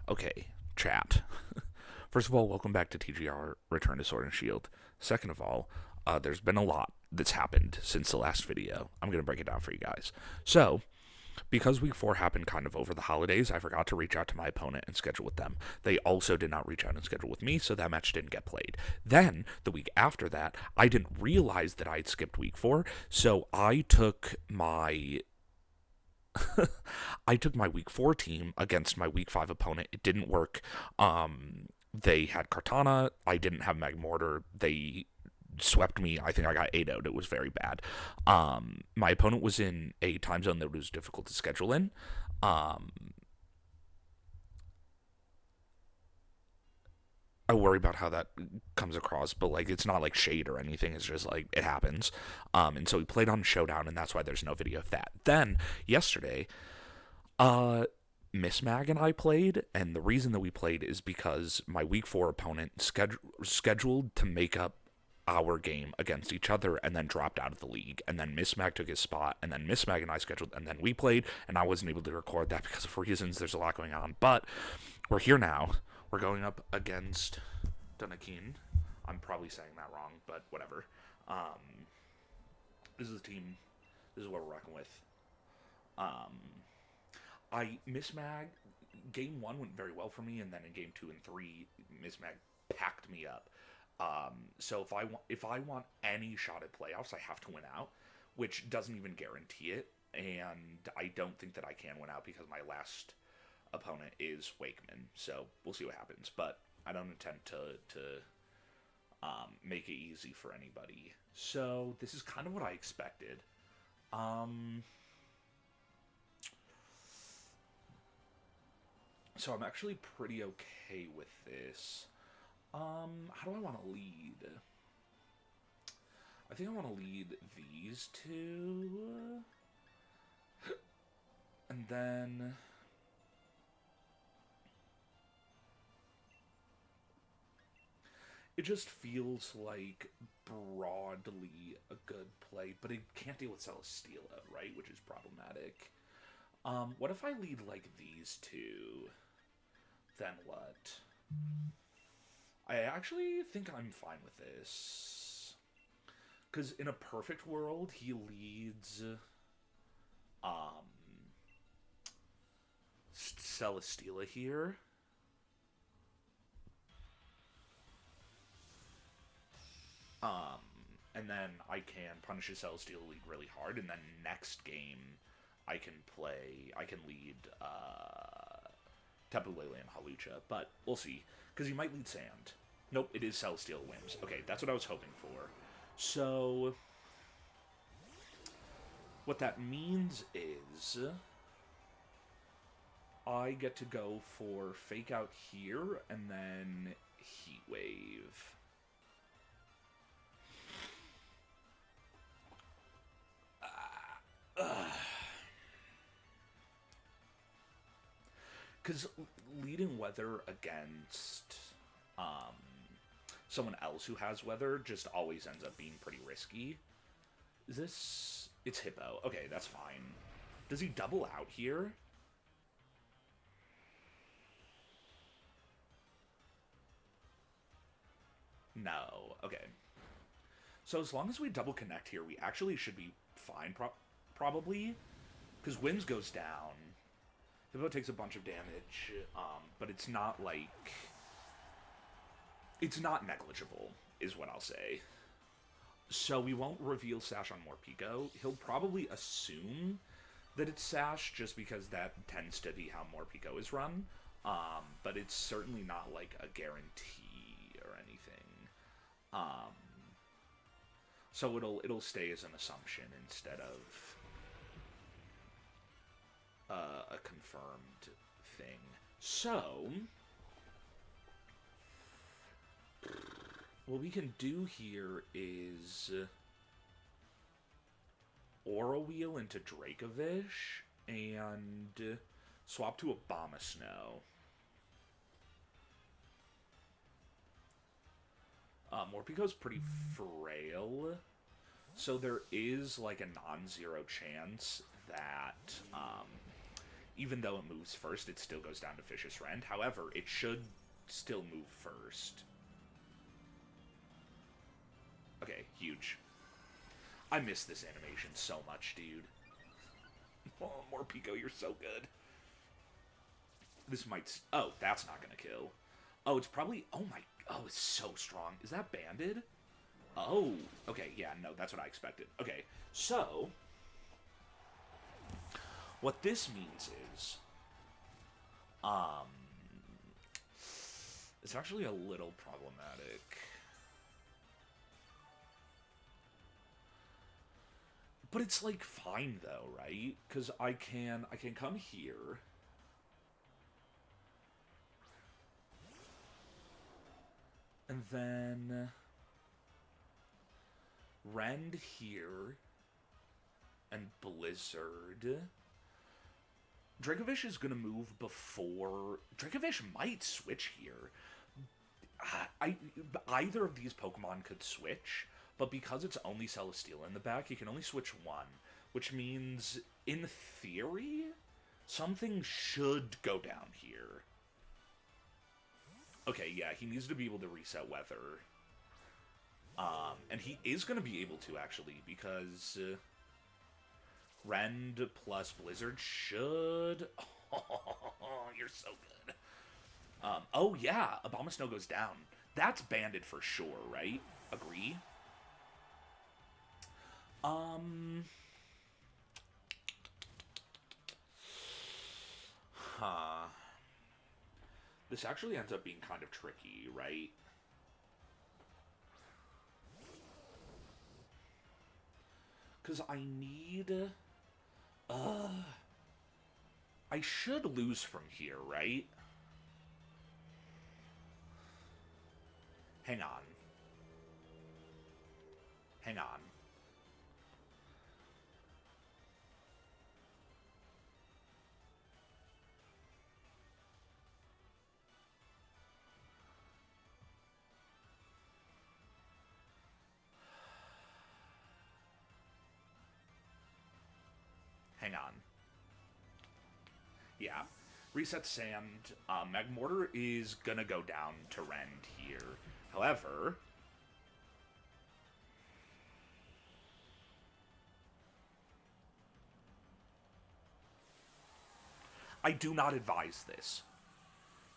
Okay, chat. First of all, welcome back to TGR Return to Sword and Shield. Second of all, there's been a lot that's happened since the last video. I'm going to break it down for you guys. So, because week 4 happened kind of over the holidays, I forgot to reach out to my opponent and schedule with them. They also did not reach out and schedule with me, so that match didn't get played. Then, the week after that, I didn't realize that I had skipped week 4, so I took my week 4 team against my week 5 opponent. It didn't work. They had Kartana. I didn't have Magmortar. They swept me. I think I got 8-0'd. It was very bad. My opponent was in a time zone that was difficult to schedule in. Um, I worry about how that comes across, but like it's not like shade or anything. It's just like it happens. And so we played on Showdown, and that's why there's no video of that. Then yesterday, uh, Miss Mag and I played, and the reason that we played is because my week 4 opponent scheduled to make up our game against each other and then dropped out of the league. And then Miss Mag took his spot, and then Miss Mag and I scheduled, and then we played, and I wasn't able to record that because of reasons. There's a lot going on, but we're here now. We're going up against Dunnakhiin. I'm probably saying that wrong, but whatever. This is the team. This is what we're rocking with. Um, I Miss Mag game 1 went very well for me, and then in game 2 and 3, Miss Mag packed me up. So if I want any shot at playoffs, I have to win out, which doesn't even guarantee it. And I don't think that I can win out because my last opponent is Wakeman. So we'll see what happens. But I don't intend to make it easy for anybody. So this is kind of what I expected. So I'm actually pretty okay with this. How do I want to lead? I think I want to lead these two. And then it just feels like broadly a good play, but it can't deal with Celesteela, right? Which is problematic. What if I lead like these two? Then what? I actually think I'm fine with this. Because in a perfect world, he leads um, Celesteela here. Um, and then I can punish his Celesteela lead really hard, and then next game I can lead Tapu Lele and Halucha, but we'll see. Because he might lead Sand. Nope, it is Celesteela wins. Okay, that's what I was hoping for. So, what that means is I get to go for Fake Out here, and then Heat Wave. Because leading Weather against someone else who has Weather just always ends up being pretty risky. Is this... It's Hippo. Okay, that's fine. Does he double out here? No. Okay. So as long as we double connect here, we actually should be fine, probably. Because Wims goes down. Hippo takes a bunch of damage, but it's not like... It's not negligible, is what I'll say. So we won't reveal Sash on Morpeko. He'll probably assume that it's Sash, just because that tends to be how Morpeko is run. But it's certainly not like a guarantee or anything. So it'll stay as an assumption instead of a confirmed thing. So what we can do here is Aura Wheel into Dracovish and swap to Abomasnow. Morpeko's pretty frail, so there is like a non-zero chance that Even though it moves first, it still goes down to Vicious Rend. However, it should still move first. Okay, huge. I miss this animation so much, dude. Oh, Morpeko, you're so good. This might... Oh, that's not gonna kill. Oh, it's probably... Oh my... Oh, it's so strong. Is that banded? Oh, okay, yeah, no, that's what I expected. Okay, so... What this means is... It's actually a little problematic. But it's, like, fine, though, right? Because I can come here. And then... Rend here. And Blizzard. Dracovish is going to move before... Dracovish might switch here. Either of these Pokemon could switch, but because it's only Celesteela in the back, he can only switch one, which means, in theory, something should go down here. Okay, yeah, he needs to be able to reset weather. And he is going to be able to, actually, because... Rend plus Blizzard should... Oh, you're so good. Oh, yeah, Abomasnow goes down. That's banded for sure, right? Agree? Huh. This actually ends up being kind of tricky, right? Because I need... I should lose from here, right? Hang on. Hang on. Hang on. Yeah. Reset Sand. Magmortar is gonna go down to Rend here. However... I do not advise this.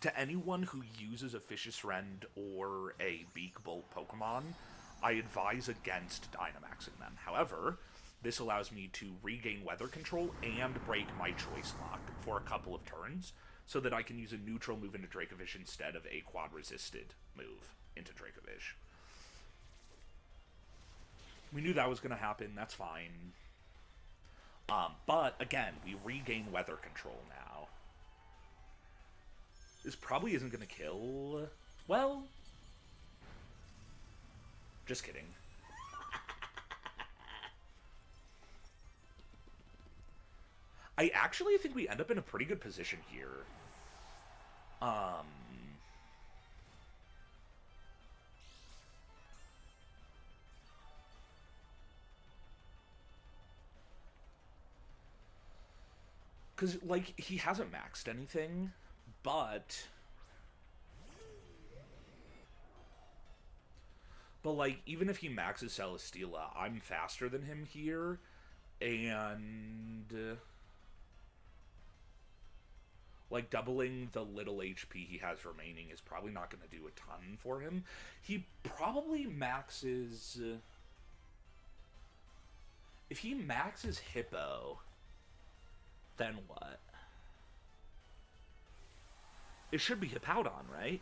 To anyone who uses a Vicious Rend or a Beak Bolt Pokemon, I advise against Dynamaxing them. However, this allows me to regain weather control and break my Choice Lock for a couple of turns, so that I can use a neutral move into Dracovish instead of a quad-resisted move into Dracovish. We knew that was going to happen, that's fine. But, again, we regain weather control now. This probably isn't going to kill... Well... Just kidding. I actually think we end up in a pretty good position here. Because, like, he hasn't maxed anything, but... But, like, even if he maxes Celesteela, I'm faster than him here, and... Like, doubling the little HP he has remaining is probably not going to do a ton for him. He probably maxes... If he maxes Hippo, then what? It should be Hippowdon, right?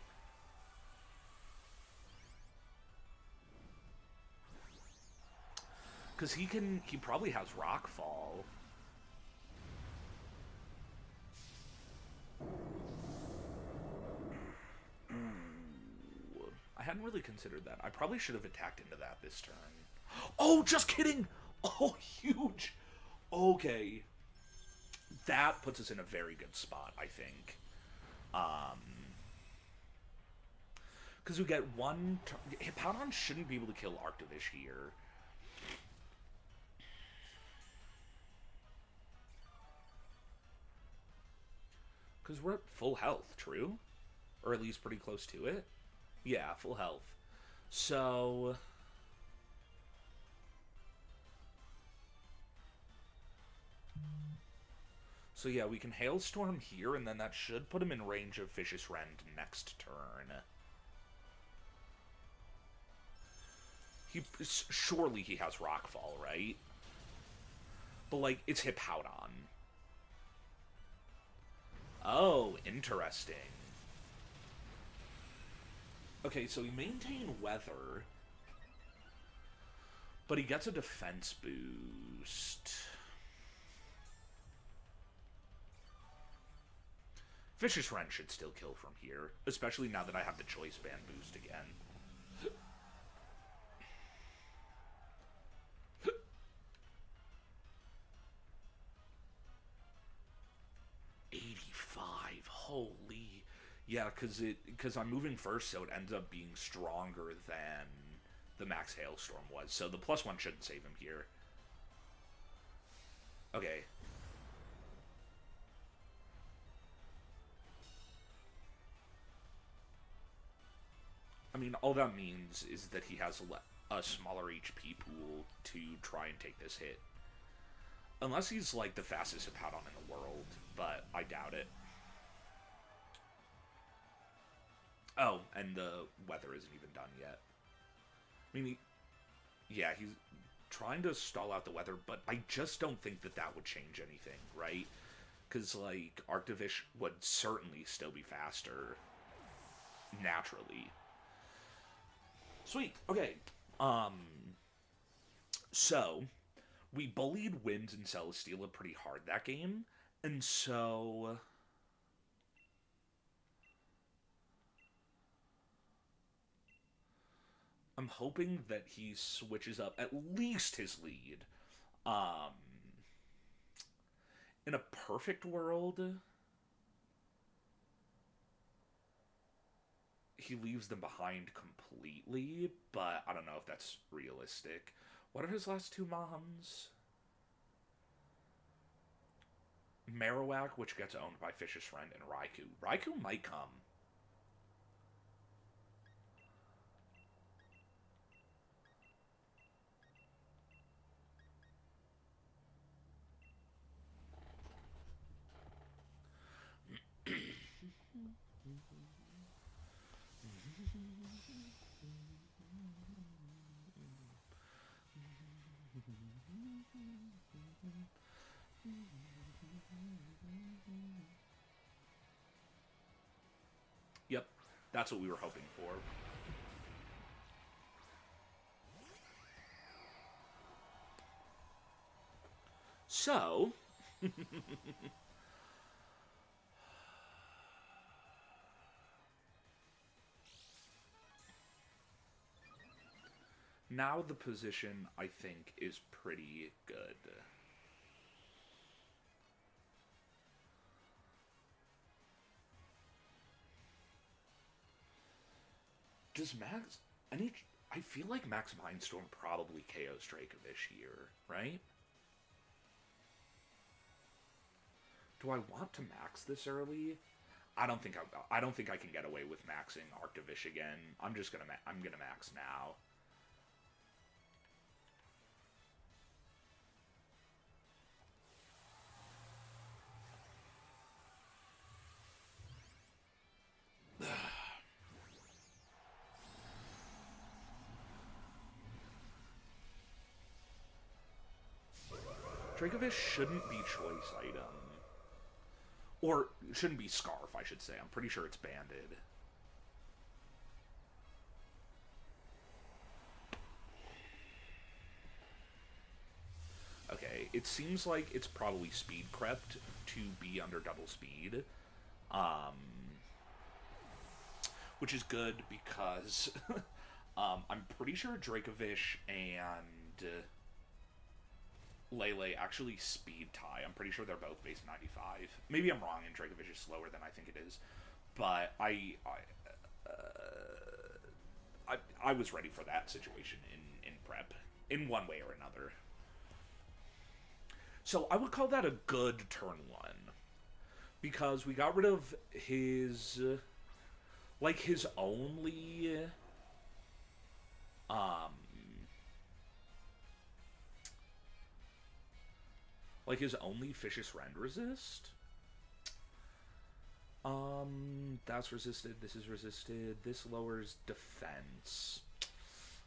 Because he probably has Rockfall. I hadn't really considered that. I probably should have attacked into that this turn. Oh, just kidding! Oh, huge! Okay. That puts us in a very good spot, I think. Because we get one... Hippowdon shouldn't be able to kill Arctovish here. Because we're at full health, true? Or at least pretty close to it. Yeah, full health. So... So yeah, we can Hailstorm here, and then that should put him in range of Vicious Rend next turn. Surely he has Rockfall, right? But, like, it's Hippowdon. Oh, interesting. Okay, so he maintained Weather, but he gets a defense boost. Vicious Rend should still kill from here, especially now that I have the Choice Band boost again. 85. Holy. Yeah, because I'm moving first, so it ends up being stronger than the max Hailstorm was. So the +1 shouldn't save him here. Okay. I mean, all that means is that he has a smaller HP pool to try and take this hit. Unless he's, like, the fastest Hippowdon in the world, but I doubt it. Oh, and the weather isn't even done yet. I mean, yeah, he's trying to stall out the weather, but I just don't think that that would change anything, right? Because, like, Arctivish would certainly still be faster, naturally. Sweet, okay. So, we bullied Wind and Celesteela pretty hard that game, and so... I'm hoping that he switches up at least his lead. In a perfect world, he leaves them behind completely, but I don't know if that's realistic. What are his last two Mons? Marowak, which gets owned by Vicious Rend, and Raikou. Raikou might come. Yep, that's what we were hoping for. So... now the position, I think, is pretty good. Does Max... I feel like Max Mindstorm probably KOs Dracovish here, right? Do I want to max this early? I don't think I can get away with maxing Arctivish again. I'm gonna max now. Dracovish shouldn't be choice item. Or, shouldn't be Scarf, I should say. I'm pretty sure it's banded. Okay, it seems like it's probably speed crept to be under double speed. Which is good because I'm pretty sure Dracovish and Lele actually speed tie. I'm pretty sure they're both base 95. Maybe I'm wrong and Dracovish is slower than I think it is. But I was ready for that situation in prep, in one way or another. So I would call that a good turn one. because we got rid of his like his only um like his only vicious rend resist. That's resisted, this is resisted, this lowers defense.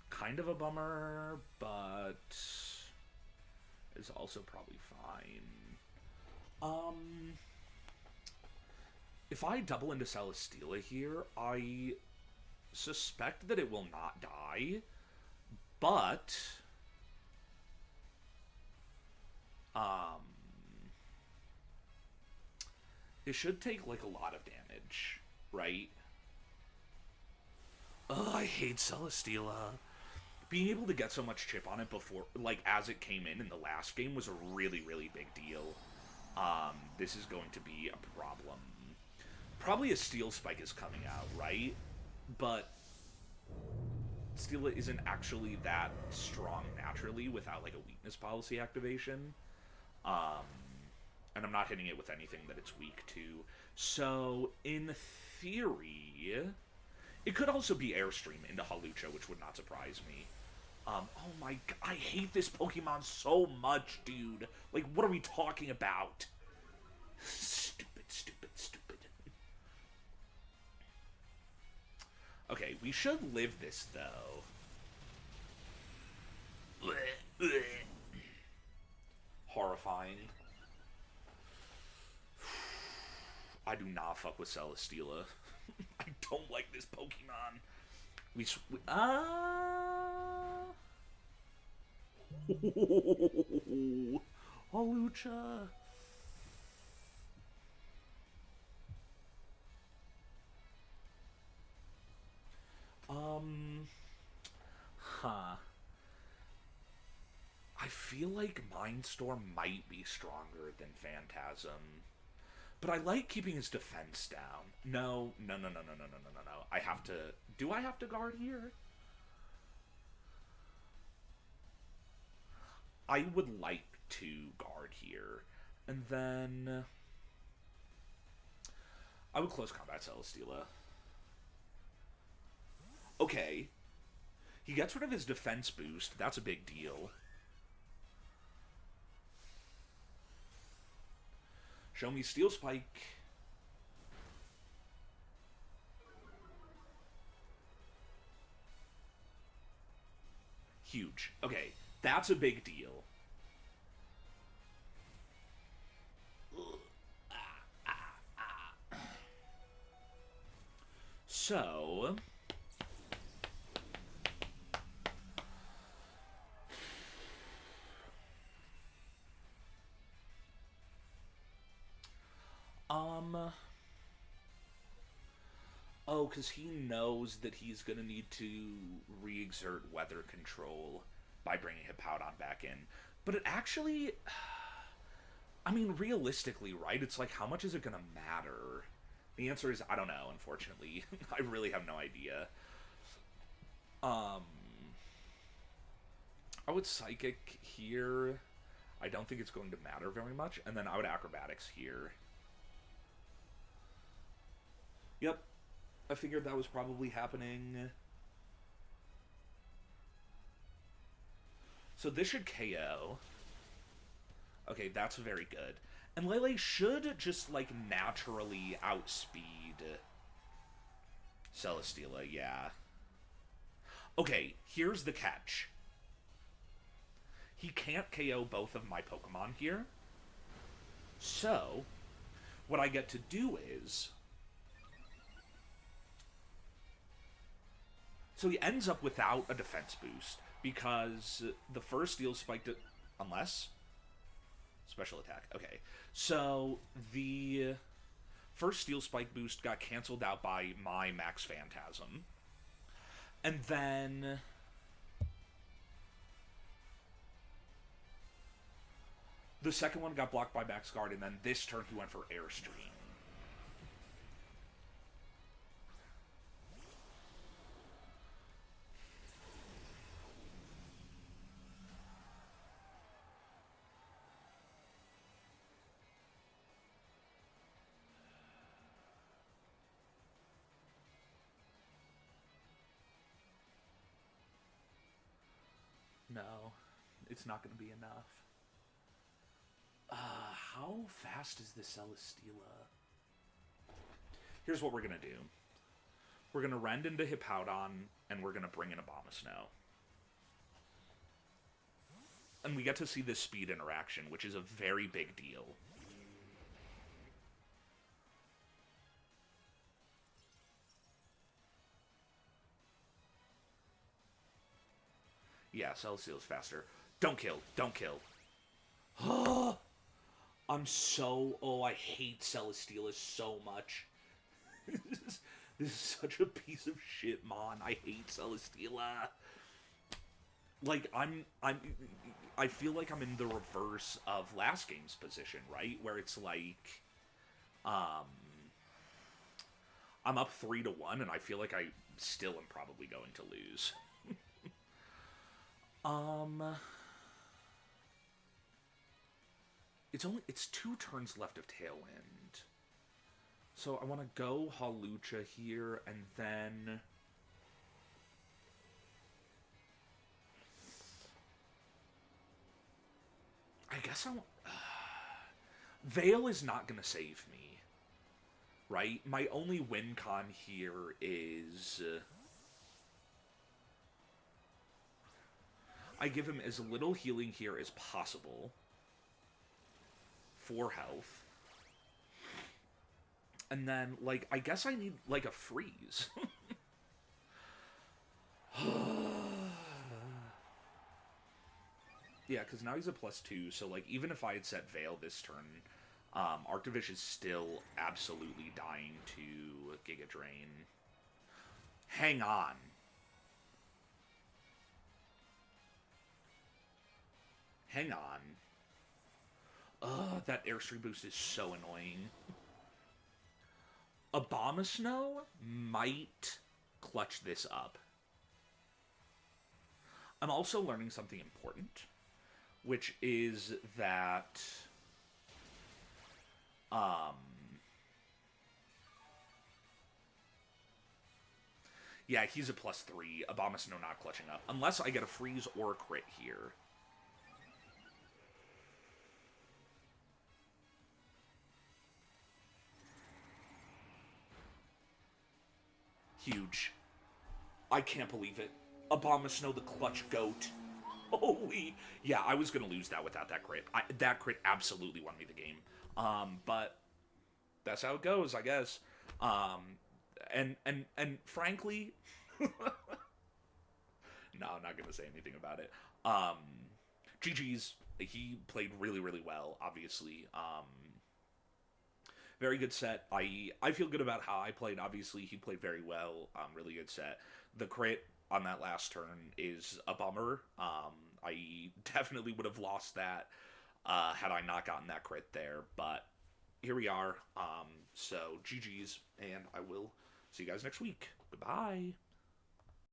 Kind of a bummer, but is also probably fine. If I double into Celesteela here, I suspect that it will not die, but it should take like a lot of damage, right? Ugh, I hate Celesteela. Being able to get so much chip on it before, like, as it came in the last game was a really, really big deal. This is going to be a problem. Probably a Steel Spike is coming out, right? But Steela isn't actually that strong naturally without, like, a weakness policy activation. And I'm not hitting it with anything that it's weak to. So, in theory, it could also be Airstream into Hawlucha, which would not surprise me. Oh my god, I hate this Pokemon so much, dude. Like, what are we talking about? Stupid, stupid, stupid. Okay, we should live this, though. Horrifying. I do not fuck with Celesteela. I don't like this Pokemon. Hawlucha. Huh. I feel like Mindstorm might be stronger than Phantasm. But I like keeping his defense down. No. I have to... Do I have to guard here? I would like to guard here. And then... I would close combat Celesteela. Okay. He gets rid of his defense boost. That's a big deal. Show me Steel Spike. Huge. Okay, that's a big deal. So... Oh, because he knows that he's going to need to re-exert weather control by bringing Hippowdon back in. But it actually... I mean, realistically, right? It's like, how much is it going to matter? The answer is, I don't know, unfortunately. I really have no idea. I would Psychic here. I don't think it's going to matter very much. And then I would Acrobatics here. Yep. I figured that was probably happening. So this should KO. Okay, that's very good. And Lele should just, like, naturally outspeed Celesteela, yeah. Okay, here's the catch. He can't KO both of my Pokemon here. So, what I get to do is... So he ends up without a defense boost, because the first Steel Spike... Unless... Special attack. Okay. So, the first Steel Spike boost got canceled out by my Max Phantasm. And then... the second one got blocked by Max Guard, and then this turn he went for Airstream. it's not going to be enough. How fast is this Celesteela? Here's what we're going to do. We're going to rend into Hippowdon, and we're going to bring in Abomasnow. And we get to see this speed interaction, which is a very big deal. Yeah, Celesteela's faster. Don't kill. Don't kill. I'm so... Oh, I hate Celesteela so much. This is such a piece of shit, Mon. I hate Celesteela. Like, I feel like I'm in the reverse of last game's position, right? Where it's like, I'm up 3-1, and I feel like I still am probably going to lose. It's 2 turns left of Tailwind. So I want to go Hawlucha here, and then... I guess Veil is not going to save me. Right? My only win con here is... I give him as little healing here as possible. 4 health. And then, like, I guess I need, like, a freeze. Yeah, because now he's a +2, so, like, even if I had set Veil this turn, Arctovish is still absolutely dying to Giga Drain. Hang on. Hang on. Ugh, that airstream boost is so annoying. Abomasnow might clutch this up. I'm also learning something important, which is that yeah, he's a +3. Abomasnow not clutching up. Unless I get a freeze or a crit here. Huge. I can't believe it. Abomasnow the clutch goat. Holy... Yeah, I was going to lose that without that crit. That crit absolutely won me the game. But that's how it goes, I guess. And frankly... No, I'm not going to say anything about it. GG's, he played really, really well, obviously. Very good set. I feel good about how I played. Obviously, he played very well. Really good set. The crit on that last turn is a bummer. I definitely would have lost that had I not gotten that crit there. But here we are. So GG's, and I will see you guys next week. Goodbye.